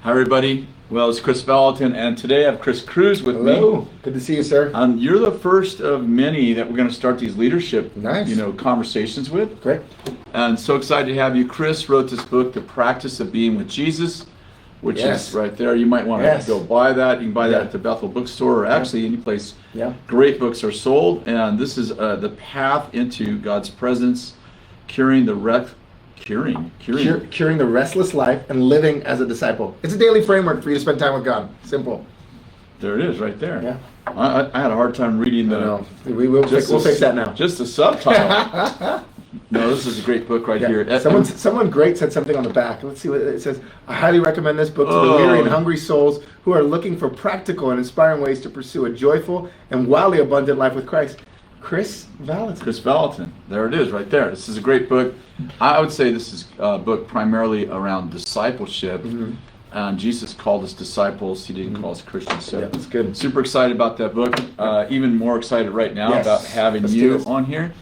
Hi, everybody. Well, it's Kris Vallotton, and today I have Chris Cruz with me. Hello. Good to see you, sir. You're the first of many that we're going to start these leadership, Nice. conversations with. Great. And so excited to have you. Chris wrote this book, The Practice of Being with Jesus, which Yes. is right there. You might want to Yes. go buy that. You can buy that Yeah. at the Bethel bookstore or actually any place. Yeah. Great books are sold, and this is the path into God's presence, curing the Curing the restless life and living as a disciple. It's a daily framework for you to spend time with God. Simple. There it is, right there. Yeah. I had a hard time reading the. No, we'll fix that now. Just the subtitle. No, this is a great book right here. Someone great said something on the back. Let's see what it says. I highly recommend this book to the weary and hungry souls who are looking for practical and inspiring ways to pursue a joyful and wildly abundant life with Christ. Kris Vallotton. Kris Vallotton. There it is, right there. This is a great book. I would say this is a book primarily around discipleship. Mm-hmm. And Jesus called us disciples. He didn't call us Christians. So Yeah, that's good. super excited about that book. Even more excited right now Yes. about having Let's do you this. on here.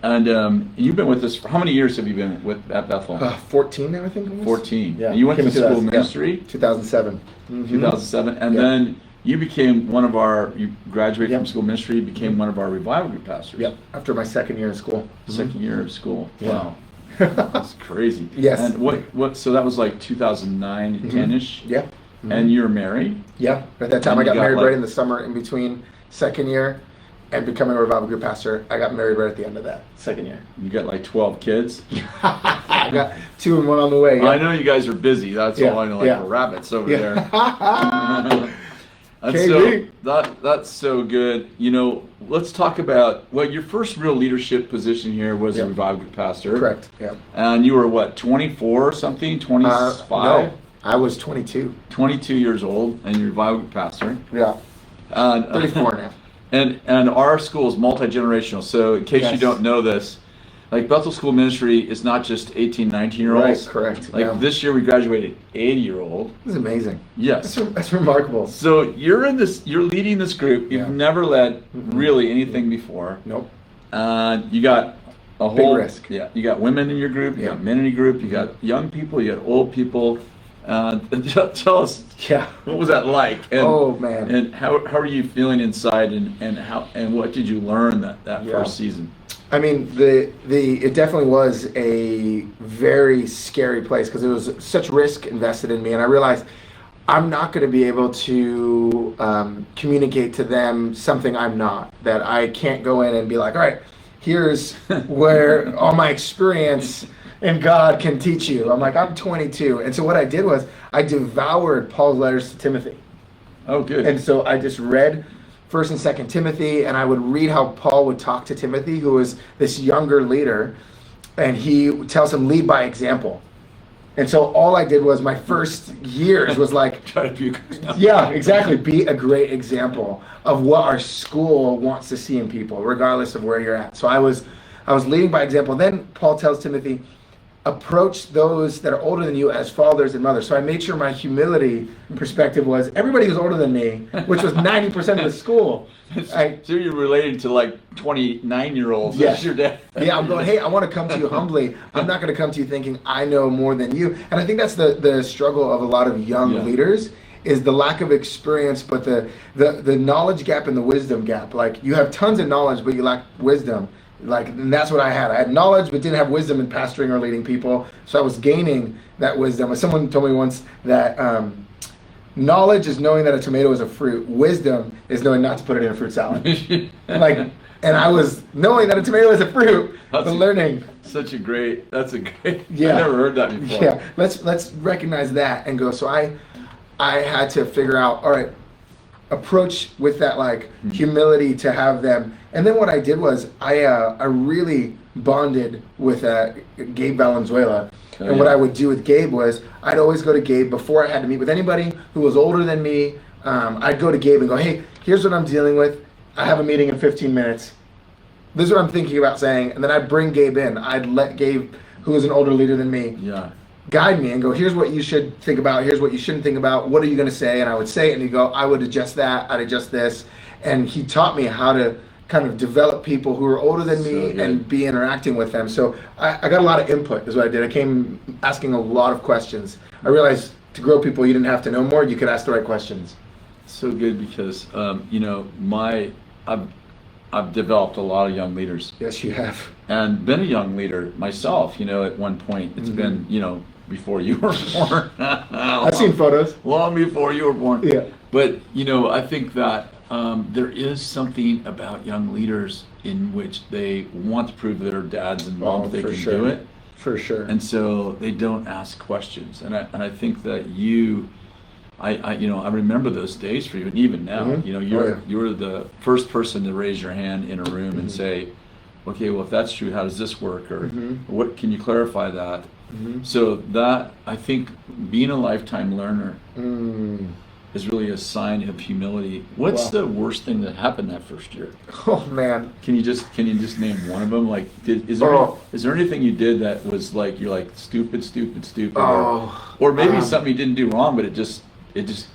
And you've been with us for how many years have you been at Bethel? 14 now, I think. Almost. 14. Yeah. And you went Came to in school 2000, ministry. 2007. Mhm. 2007, and Yeah. then you became you graduated Yep. from school ministry, became one of our revival group pastors. Yep. After my second year in school. Second year of school. Yeah. Wow. That's crazy. Yes. And so that was like 2009, 10-ish, Yeah. and you're married? Yeah. At that time, And I got you got, married like- right in the summer in between second year and becoming a revival group pastor. I got married right at the end of that second year. You got like 12 kids? I got 2 and 1 on the way. Yeah. I know you guys are busy. That's Yeah, all I know, like yeah. the rabbits over Yeah. there. And KB. so that's so good. Let's talk about your first real leadership position here was a Yeah. revival group pastor. Correct. Yeah. And you were what, 24 or something? 25? No, I was 22. 22 years old, and you're a revival group pastor. Yeah. And, 34 now. And our school is multi-generational. So in case you Yes. don't know this, like Bethel School Ministry is not just 18, 19-year-olds. Right. Correct. Like yeah. this year we graduated 80-year-old. This is amazing. Yes. That's remarkable. So you're leading this group. You've Yeah. never led really anything before. Nope. You got a Big whole risk. Yeah. You got women in your group. You Yeah. got men in your group. You got young people. You got old people. Tell us, Yeah. what was that like? And, Oh, man. And how are you feeling inside? And what did you learn that Yeah. first season? I mean, it definitely was a very scary place because there was such risk invested in me, and I realized I'm not going to be able to communicate to them something I'm not. That I can't go in and be like, all right, here's where all my experience in God can teach you. I'm 22, and so what I did was I devoured Paul's letters to Timothy. Oh, good. And so I just read 1st and 2nd Timothy, and I would read how Paul would talk to Timothy, who was this younger leader, and he tells him, lead by example. And so all I did was my first years was like, Try to be a good example. yeah, exactly, be a great example of what our school wants to see in people, regardless of where you're at. So I was leading by example. Then Paul tells Timothy, approach those that are older than you as fathers and mothers. So I made sure my humility perspective was everybody who's older than me, which was 90% of the school. So you're relating to like 29-year-olds. Yeah. That's your dad. Yeah, I'm going, hey, I want to come to you humbly. I'm not going to come to you thinking I know more than you. And I think that's the struggle of a lot of young leaders is the lack of experience, but the knowledge gap and the wisdom gap. Like you have tons of knowledge, but you lack wisdom. And that's what I had. I had knowledge, but didn't have wisdom in pastoring or leading people. So I was gaining that wisdom. Someone told me once that knowledge is knowing that a tomato is a fruit. Wisdom is knowing not to put it in a fruit salad. And I was knowing that a tomato is a fruit, but learning. That's a great. Yeah. I never heard that before. Yeah, let's recognize that and go. So I had to figure out, all right, approach with that humility to have them. And then what I did was I really bonded with Gabe Valenzuela. And what I would do with Gabe was I'd always go to Gabe before I had to meet with anybody who was older than me. I'd go to Gabe and go, hey, here's what I'm dealing with. I have a meeting in 15 minutes. This is what I'm thinking about saying. And then I'd bring Gabe in. I'd let Gabe, who was an older leader than me, guide me and go, here's what you should think about. Here's what you shouldn't think about. What are you going to say? And I would say it and he'd go, I would adjust that. I'd adjust this. And he taught me how to kind of develop people who are older than me and be interacting with them. So I got a lot of input is what I did. I came asking a lot of questions. I realized to grow people, you didn't have to know more. You could ask the right questions. So good because I've developed a lot of young leaders. Yes, you have. And been a young leader myself, at one point. It's been, before you were born. I've seen photos. Long before you were born. Yeah. But, I think that there is something about young leaders in which they want to prove to their dads and moms they can do it. For sure. And so they don't ask questions. And I think that I remember those days for you, and even now, you're the first person to raise your hand in a room and say, okay, well, if that's true, how does this work? Or what, can you clarify that? So that, I think, being a lifetime learner is really a sign of humility. What's the worst thing that happened that first year? Oh man. Can you just name one of them? Like, is there anything you did that was like, you're like, stupid, or maybe something you didn't do wrong, but it just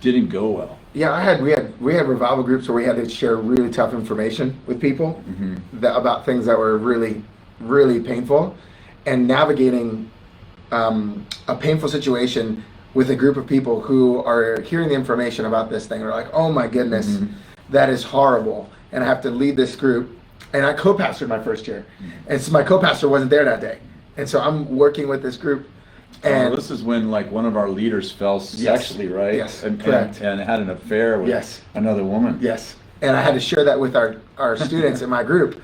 didn't go well? Yeah, we had revival groups where we had to share really tough information with people about things that were really, really painful, and navigating a painful situation with a group of people who are hearing the information about this thing. They're like, oh my goodness, that is horrible. And I have to lead this group. And I co-pastored my first year. And so my co-pastor wasn't there that day. And so I'm working with this group. And this is when like one of our leaders fell sexually, right? Yes, correct. And had an affair with another woman. Yes. And I had to share that with our students in my group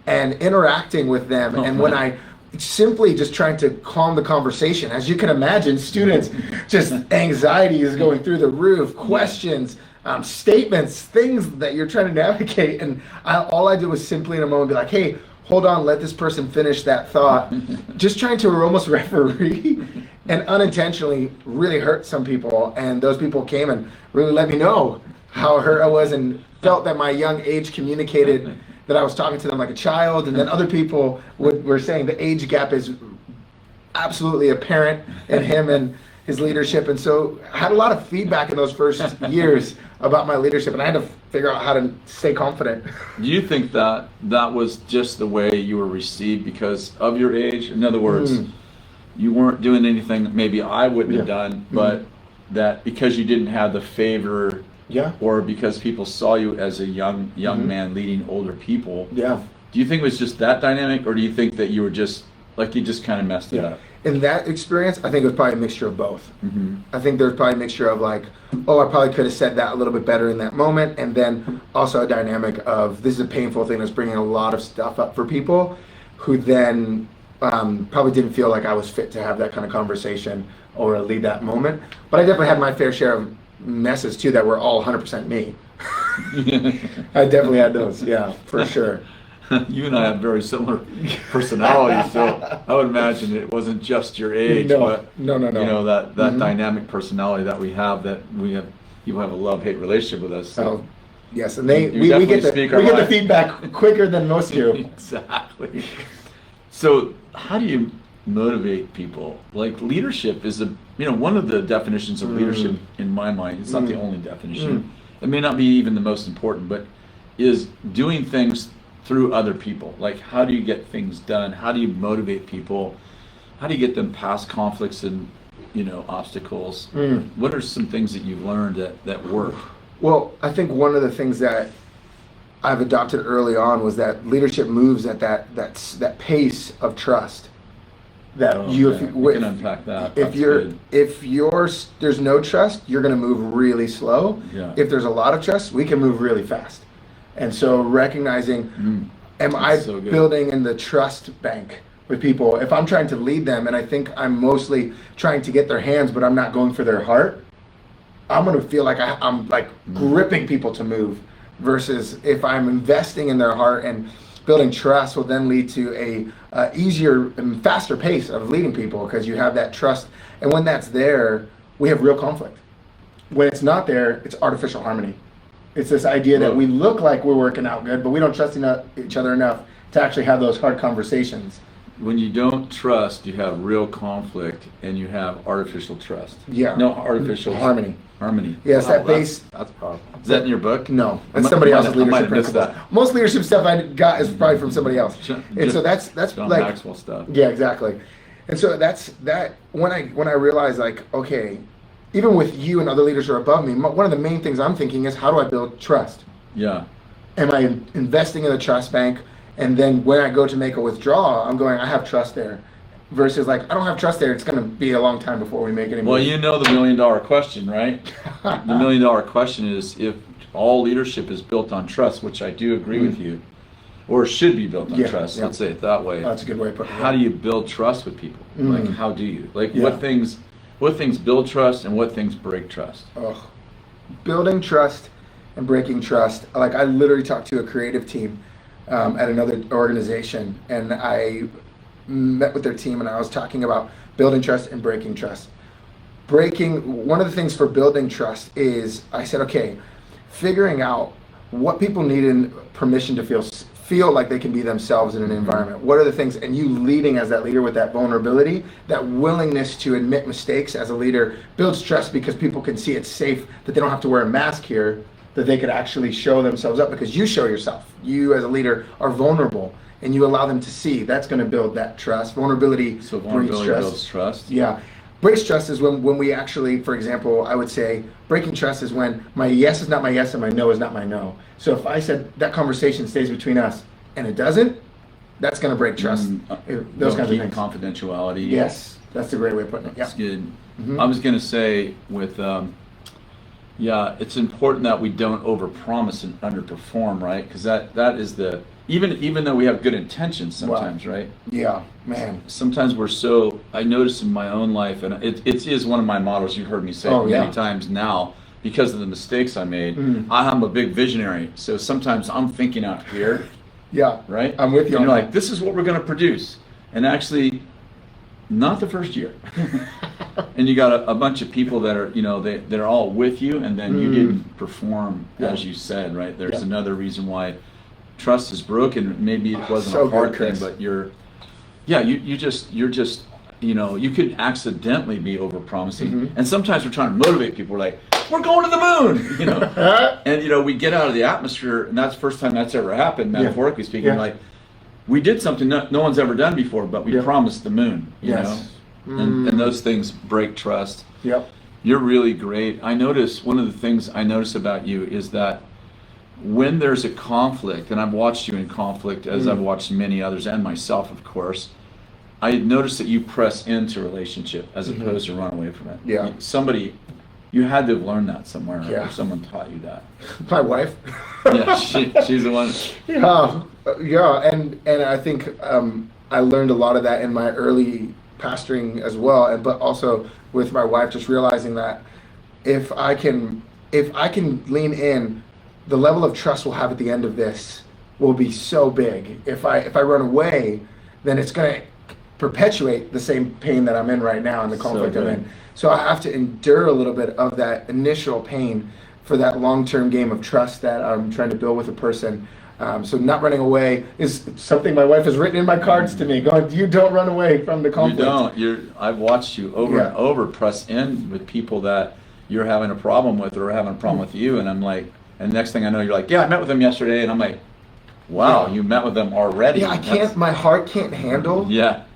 and interacting with them. And when I simply just trying to calm the conversation, as you can imagine, students, just anxiety is going through the roof, questions, statements, things that you're trying to navigate. And all I did was simply in a moment be like, hey, hold on, let this person finish that thought. Just trying to almost referee and unintentionally really hurt some people. And those people came and really let me know how hurt I was and felt that my young age communicated that I was talking to them like a child. And then other people were saying the age gap is absolutely apparent in him and his leadership. And so I had a lot of feedback in those first years about my leadership, and I had to figure out how to stay confident. Do you think that was just the way you were received because of your age? In other words, you weren't doing anything maybe I wouldn't have done, but that because you didn't have the favor, or because people saw you as a young man leading older people? Do you think it was just that dynamic, or do you think that you were just like, you just kind of messed it up? In that experience, I think it was probably a mixture of both. I think there's probably a mixture of like, oh, I probably could have said that a little bit better in that moment. And then also a dynamic of, this is a painful thing that's bringing a lot of stuff up for people who then probably didn't feel like I was fit to have that kind of conversation or lead that moment. But I definitely had my fair share of messes too that were all 100% me. I definitely had those, for sure. You and I have very similar personalities, so I would imagine it wasn't just your age, but no. You know, that dynamic personality that we have you have a love-hate relationship with us. So. Oh, yes, and we get the feedback quicker than most do. Exactly. So how do you motivate people? Like, leadership is one of the definitions of leadership in my mind. It's not the only definition. It may not be even the most important, but is doing things through other people. Like, how do you get things done? How do you motivate people? How do you get them past conflicts and obstacles? What are some things that you've learned that work? Well, I think one of the things that I've adopted early on was that leadership moves at that pace of trust. That we can unpack that. If there's no trust, you're going to move really slow. If there's a lot of trust, we can move really fast. And so recognizing, am I building in the trust bank with people? If I'm trying to lead them and I think I'm mostly trying to get their hands, but I'm not going for their heart, I'm going to feel like I'm like gripping people to move, versus if I'm investing in their heart and building trust will then lead to a easier and faster pace of leading people, because you have that trust. And when that's there, we have real conflict. When it's not there, it's artificial harmony. It's this idea that we look like we're working out good, but we don't trust each other enough to actually have those hard conversations. When you don't trust, you have real conflict, and you have artificial trust. No, artificial harmony. Wow, Yes, that base. That's powerful. Is that in your book? No, that's somebody else's leadership principles. Most leadership stuff I got is probably from somebody else. And so that's John like Maxwell stuff. Yeah, exactly. And so that's that. When I realized, like, okay, even with you and other leaders who are above me, one of the main things I'm thinking is, how do I build trust? Yeah. Am I investing in the trust bank? And then when I go to make a withdrawal, I'm going, I have trust there. Versus like, I don't have trust there. It's going to be a long time before we make any Well, moves. you know the $1 million question, right? The $1 million question is, if all leadership is built on trust, which I do agree with you, or should be built on trust. Let's say it that way. That's a good way of putting it. How do you build trust with people? Like, how do you? Like, Yeah. what things build trust and what things break trust? Oh, building trust and breaking trust. Like, I literally talked to a creative team at another organization, and I met with their team, and I was talking about building trust and breaking trust. One of the things for building trust is, I said, okay, figuring out what people need in permission to feel like they can be themselves in an environment. What are the things, and you leading as that leader with that vulnerability, that willingness to admit mistakes as a leader builds trust, because people can see it's safe, that they don't have to wear a mask here, that they could actually show themselves up, because you show yourself. You as a leader are vulnerable, and you allow them to see. That's going to build that trust. Vulnerability Builds trust. Yeah. Breaks trust is when we actually, for example, I would say breaking trust is when my yes is not my yes and my no is not my no. So if I said that conversation stays between us and it doesn't, that's going to break trust. Those kinds of things. Confidentiality. Yes, that's a great way of putting it. Yeah. That's good. I was going to say with, it's important that we don't overpromise and underperform, right? Because that is even though we have good intentions sometimes, right? Yeah, man. Sometimes I notice in my own life, and it is one of my models, you've heard me say many times now, because of the mistakes I made. I'm a big visionary, so sometimes I'm thinking out here. Yeah, right? I'm with you. And you're like, this is what we're going to produce. And actually, not the first year. And you got a bunch of people that are, they're all with you, and then you didn't perform as you said, right? There's another reason why trust is broken. Maybe it wasn't a hard thing, but you could accidentally be over-promising. And sometimes we're trying to motivate people. We're like, we're going to the moon, and we get out of the atmosphere, and that's the first time that's ever happened, metaphorically speaking. Like, we did something no one's ever done before, but we promised the moon, you know? And those things break trust. Yep. You're really great. One of the things I notice about you is that when there's a conflict, and I've watched you in conflict, as I've watched many others, and myself, of course, I noticed that you press into a relationship as opposed to run away from it. Yeah. You had to have learned that somewhere, Yeah. or someone taught you that. My wife. Yeah, she's the one. And I think I learned a lot of that in my early pastoring as well, but also with my wife, just realizing that if I can lean in, the level of trust we'll have at the end of this will be so big. If I run away, then it's going to perpetuate the same pain that I'm in right now and the conflict I'm in. So I have to endure a little bit of that initial pain for that long-term game of trust that I'm trying to build with a person. So not running away is something my wife has written in my cards to me, going, you don't run away from the conflict. You don't. I've watched you over and over press in with people that you're having a problem with, or having a problem with you, and I'm like, and next thing I know, you're like, yeah, I met with them yesterday, and I'm like, wow, you met with them already. Yeah, my heart can't handle.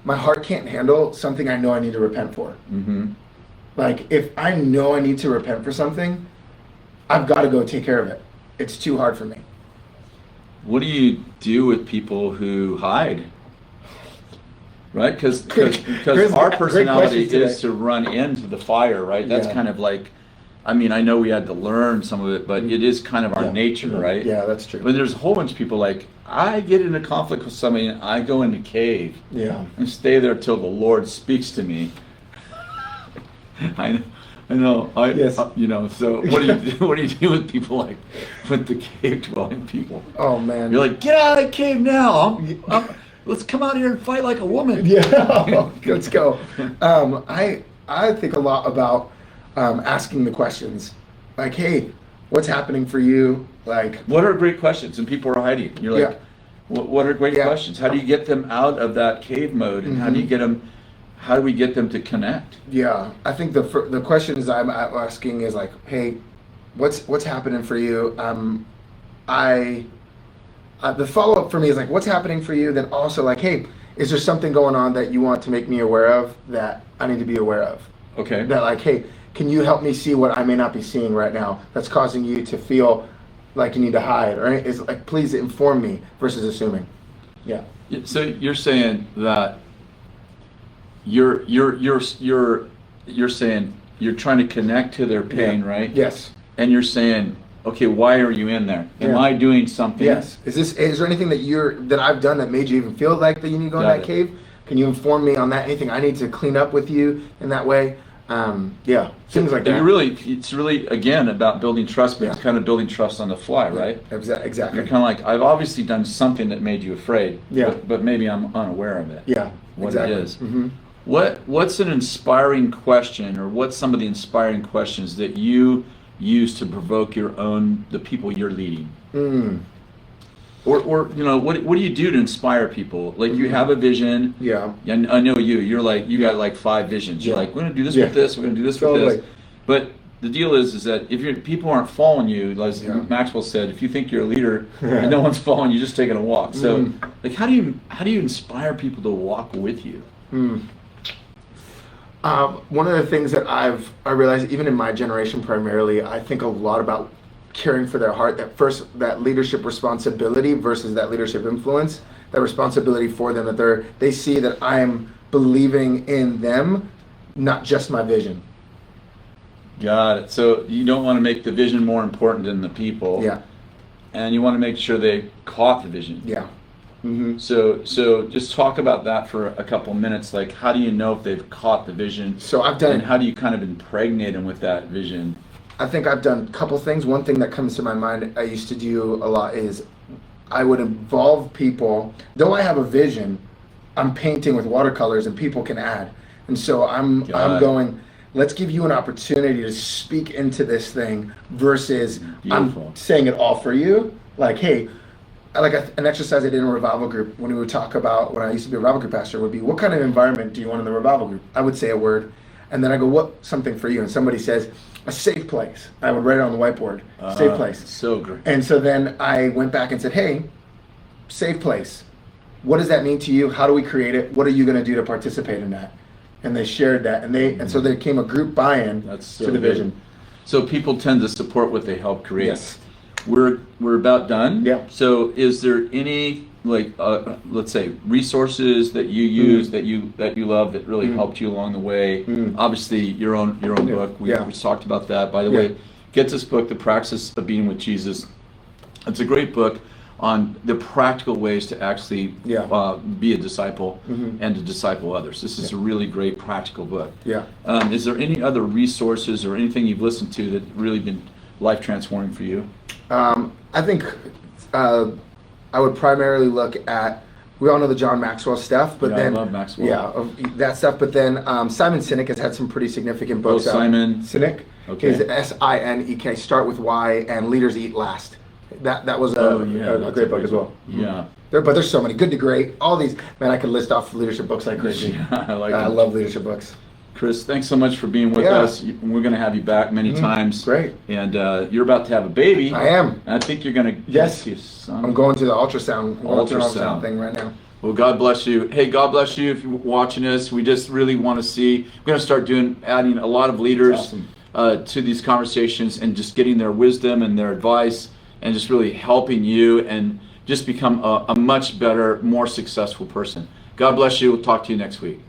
My heart can't handle something I know I need to repent for. Like, if I know I need to repent for something, I've got to go take care of it. It's too hard for me. What do you do with people who hide? Right? Because our personality is to run into the fire, right? That's kind of like, I know we had to learn some of it, but it is kind of our nature, right? Yeah, that's true. But there's a whole bunch of people like, I get into conflict with somebody, and I go in the cave and stay there till the Lord speaks to me. I know. So what do you do? What do you do with people like with the cave dwelling people? Oh man! You're like, get out of the cave now! Let's come out here and fight like a woman. Yeah, let's go. I think a lot about asking the questions, like, hey, what's happening for you? Like, what are great questions? And people are hiding. You're like, what are great questions? How do you get them out of that cave mode? And how do you get them? How do we get them to connect? Yeah, I think the questions I'm asking is like, hey, what's happening for you? The follow-up for me is like, what's happening for you? Then also like, hey, is there something going on that you want to make me aware of that I need to be aware of? Okay. That like, hey, can you help me see what I may not be seeing right now that's causing you to feel like you need to hide, or is like, please inform me versus assuming. Yeah. So you're saying that you're saying you're trying to connect to their pain, right? Yes. And you're saying, okay, why are you in there? Am I doing something? Yes. Is there anything that I've done that made you even feel like that you need to go in that cave? Can you inform me on that? Anything I need to clean up with you in that way? Things like that. It's really again about building trust, but it's kind of building trust on the fly, right? Exactly. You're kind of like, I've obviously done something that made you afraid, Yeah. but maybe I'm unaware of it. Yeah. What exactly. it is. Mm-hmm. What's an inspiring question, or what's some of the inspiring questions that you use to provoke the people you're leading? Or what do you do to inspire people? Like, you have a vision. Yeah. And I know you're like, you got like 5 visions. You're like, we're gonna do this with this, we're gonna do this with this. But the deal is that if people aren't following you, as Maxwell said, if you think you're a leader and no one's following you, just taking a walk. So like, how do you inspire people to walk with you? One of the things that I realized, even in my generation primarily, I think a lot about caring for their heart. That leadership responsibility versus that leadership influence. That responsibility for them, that they see that I'm believing in them, not just my vision. Got it. So you don't want to make the vision more important than the people. Yeah. And you want to make sure they caught the vision. Yeah. Mm-hmm. So just talk about that for a couple minutes. Like, how do you know if they've caught the vision? So I've done. And how do you kind of impregnate them with that vision? I think I've done a couple things. One thing that comes to my mind I used to do a lot is I would involve people. Though I have a vision, I'm painting with watercolors and people can add. And so I'm going, let's give you an opportunity to speak into this thing versus Beautiful. I'm saying it all for you. Like, hey, like an exercise I did in a revival group when we would talk about, when I used to be a revival group pastor, would be, what kind of environment do you want in the revival group? I would say a word. And then I go, what, something for you? And somebody says, a safe place. I would write it on the whiteboard, safe place. So great. And so then I went back and said, hey, safe place. What does that mean to you? How do we create it? What are you going to do to participate in that? And they shared that. And so there came a group buy-in to the vision. So people tend to support what they help create. Yes. We're about done. Yeah. So is there any, like, let's say, resources that you use that you love that really helped you along the way? Obviously, your own book. We talked about that. By the way, get this book, The Practice of Being with Jesus. It's a great book on the practical ways to actually be a disciple and to disciple others. This is a really great practical book. Yeah. Is there any other resources or anything you've listened to that really been life transforming for you? I think I would primarily look at, we all know the John Maxwell stuff, but then I love Maxwell. Yeah, that stuff. But then Simon Sinek has had some pretty significant books. Simon Sinek. Okay. He's Sinek. Start with Why and Leaders Eat Last. That was a great book as well. Yeah. But there's so many. Good to Great. All these, man, I could list off leadership books like crazy. I love leadership books. Chris, thanks so much for being with us. We're going to have you back many times. Great. And you're about to have a baby. I am. And I think you're going to get your son. I'm going to the ultrasound. Ultrasound Thing right now. Well, God bless you. Hey, God bless you if you're watching us. We just really want to see. We're going to start adding a lot of leaders to these conversations and just getting their wisdom and their advice and just really helping you and just become a much better, more successful person. God bless you. We'll talk to you next week.